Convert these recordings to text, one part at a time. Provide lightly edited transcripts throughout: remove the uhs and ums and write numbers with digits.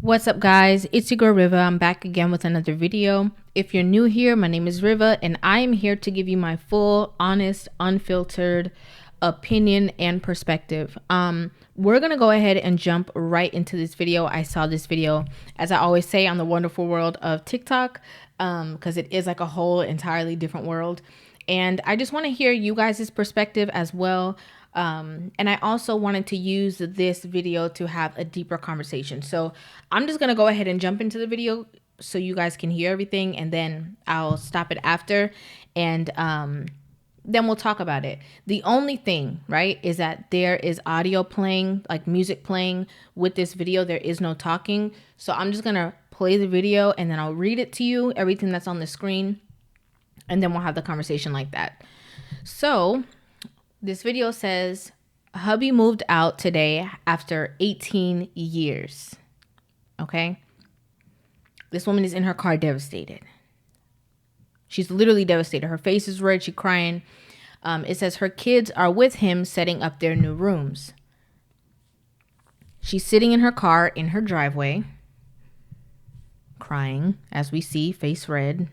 What's up, guys? It's your girl Rivah. I'm back again with another video. If you're new here, my name is Rivah and I am here to give you my full, honest, unfiltered opinion and perspective. We're gonna go ahead and jump right into this video. I saw this video, as I always say, on the wonderful world of TikTok, because it is like a whole entirely different world. And I just want to hear you guys' perspective as well. And I also wanted to use this video to have a deeper conversation. So I'm just going to go ahead and jump into the video so you guys can hear everything, and then I'll stop it after, and then we'll talk about it. The only thing, right, is that there is audio playing, like music playing with this video. There is no talking. So I'm just going to play the video and then I'll read it to you, everything that's on the screen, and then we'll have the conversation like that. So this video says, hubby moved out today after 18 years. Okay. This woman is in her car devastated. She's literally devastated. Her face is red. She's crying. It says her kids are with him setting up their new rooms. She's sitting in her car in her driveway, crying, as we see, face red,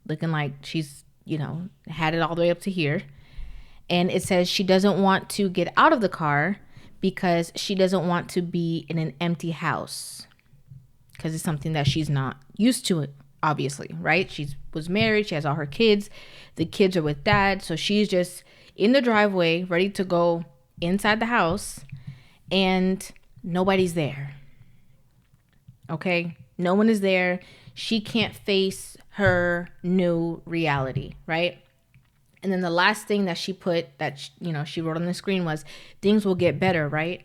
looking like she's, had it all the way up to here. And it says she doesn't want to get out of the car because she doesn't want to be in an empty house, because it's something that she's not used to, obviously, right? She was married. She has all her kids. The kids are with dad. So she's just in the driveway, ready to go inside the house, and nobody's there. Okay? No one is there. She can't face her new reality, right? And then the last thing that she put, that she wrote on the screen, was things will get better, right?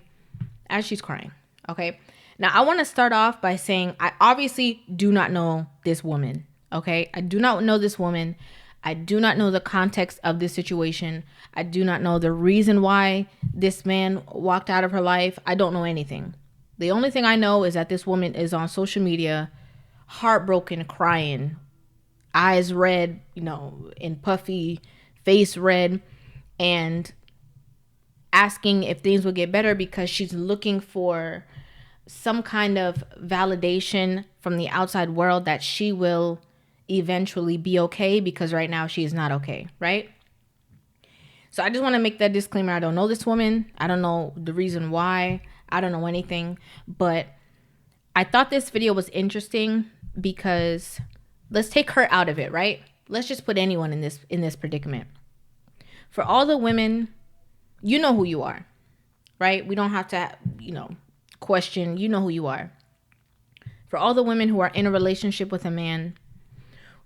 As she's crying. Okay. Now I want to start off by saying I obviously do not know this woman. Okay. I do not know this woman. I do not know the context of this situation. I do not know the reason why this man walked out of her life. I don't know anything. The only thing I know is that this woman is on social media, heartbroken, crying, eyes red, and puffy, face red, and asking if things will get better because she's looking for some kind of validation from the outside world that she will eventually be okay, because right now she is not okay, right? So I just want to make that disclaimer. I don't know this woman. I don't know the reason why. I don't know anything, but I thought this video was interesting because let's take her out of it, right? Let's just put anyone in this predicament. For all the women, you know who you are, right? We don't have to, question. You know who you are. For all the women who are in a relationship with a man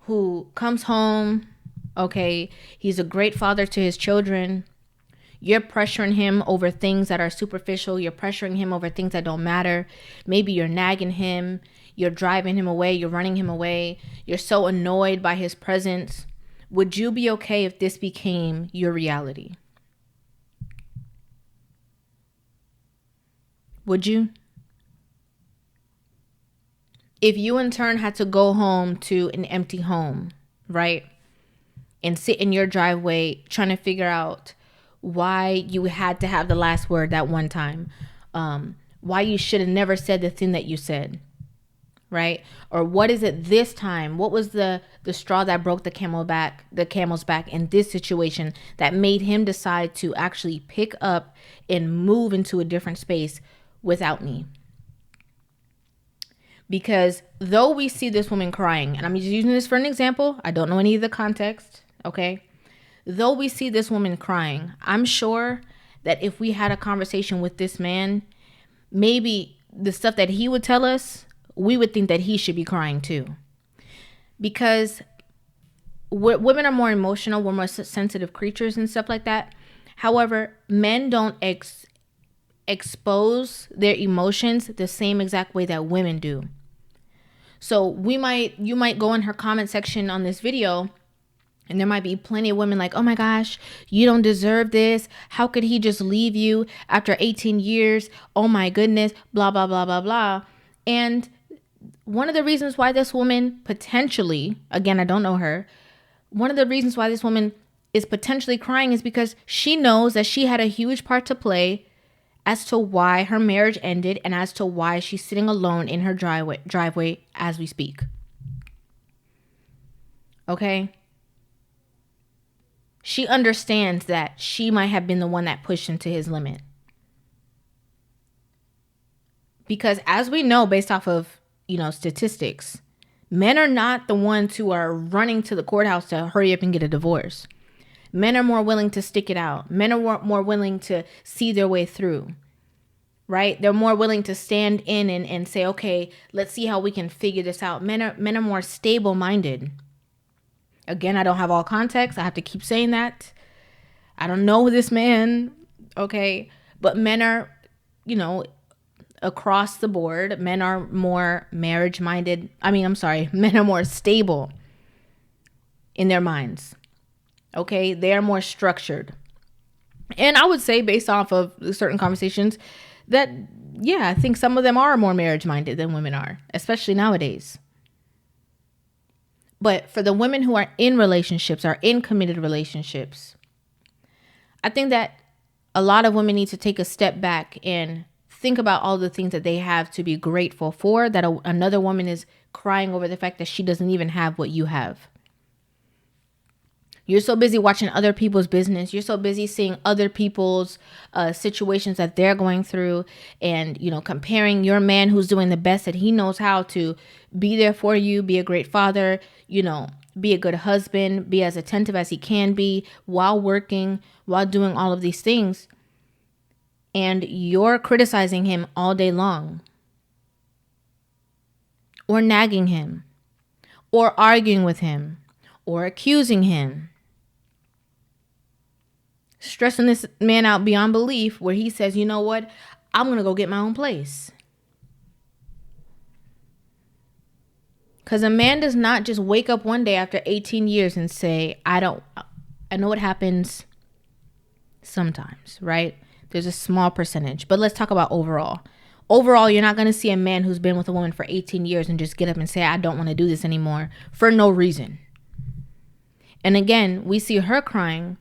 who comes home, okay, he's a great father to his children. You're pressuring him over things that are superficial. You're pressuring him over things that don't matter. Maybe you're nagging him. You're driving him away. You're running him away. You're so annoyed by his presence. Would you be okay if this became your reality? Would you? If you in turn had to go home to an empty home, right? And sit in your driveway trying to figure out why you had to have the last word that one time. Why you should have never said the thing that you said. Right? Or what is it this time? What was the straw that broke the camel's back in this situation that made him decide to actually pick up and move into a different space without me? Because though we see this woman crying, and I'm just using this for an example, I don't know any of the context, okay? Though we see this woman crying, I'm sure that if we had a conversation with this man, maybe the stuff that he would tell us, we would think that he should be crying too. Because women are more emotional, we're more sensitive creatures and stuff like that. However, men don't expose their emotions the same exact way that women do. So you might go in her comment section on this video, and there might be plenty of women like, oh my gosh, you don't deserve this. How could he just leave you after 18 years? Oh my goodness, blah, blah, blah, blah, blah. And one of the reasons why this woman potentially, again, I don't know her, one of the reasons why this woman is potentially crying is because she knows that she had a huge part to play as to why her marriage ended and as to why she's sitting alone in her driveway as we speak. Okay? She understands that she might have been the one that pushed him to his limit. Because as we know, based off of, statistics, men are not the ones who are running to the courthouse to hurry up and get a divorce. Men are more willing to stick it out. Men are more willing to see their way through, right? They're more willing to stand in and say, okay, let's see how we can figure this out. Men are more stable-minded. Again, I don't have all context. I have to keep saying that. I don't know this man, okay? But men are, across the board, men are more marriage-minded. Men are more stable in their minds, okay? They are more structured. And I would say, based off of certain conversations, that, I think some of them are more marriage-minded than women are, especially nowadays. But for the women who are in relationships, are in committed relationships, I think that a lot of women need to take a step back and think about all the things that they have to be grateful for, that another woman is crying over the fact that she doesn't even have what you have. You're so busy watching other people's business. You're so busy seeing other people's situations that they're going through and, comparing your man who's doing the best that he knows how to be there for you, be a great father, be a good husband, be as attentive as he can be while working, while doing all of these things. And you're criticizing him all day long, or nagging him, or arguing with him, or accusing him. Stressing this man out beyond belief, where he says, you know what? I'm going to go get my own place. Because a man does not just wake up one day after 18 years and say, I know it happens sometimes, right? There's a small percentage, but let's talk about overall. Overall, you're not going to see a man who's been with a woman for 18 years and just get up and say, I don't want to do this anymore for no reason. And again, we see her crying,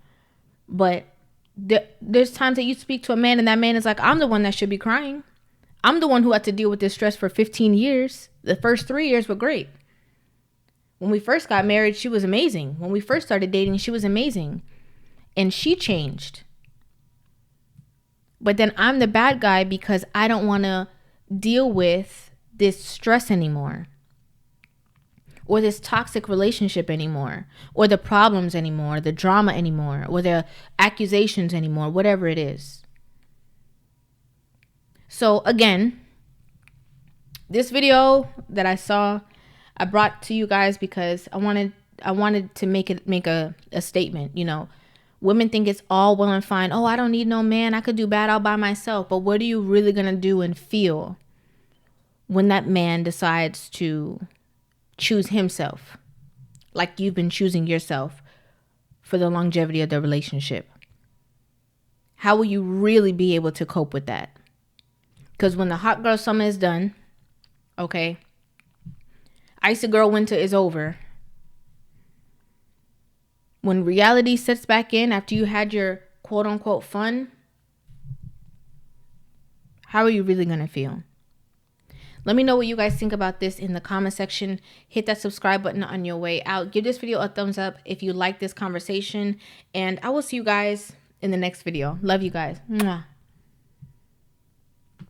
but there's times that you speak to a man and that man is like, I'm the one that should be crying. I'm the one who had to deal with this stress for 15 years. The first 3 years were great. When we first got married, she was amazing. When we first started dating, she was amazing. And she changed. But then I'm the bad guy because I don't want to deal with this stress anymore, or this toxic relationship anymore, or the problems anymore, the drama anymore, or the accusations anymore, whatever it is. So again, this video that I saw, I brought to you guys because I wanted to make a statement. Women think it's all well and fine. Oh, I don't need no man. I could do bad all by myself. But what are you really going to do and feel when that man decides to choose himself, like you've been choosing yourself for the longevity of the relationship? How will you really be able to cope with that? Because when the hot girl summer is done, okay, icy girl winter is over. When reality sets back in after you had your quote unquote fun, how are you really going to feel? Let me know what you guys think about this in the comment section. Hit that subscribe button on your way out. Give this video a thumbs up if you like this conversation. And I will see you guys in the next video. Love you guys. Mwah.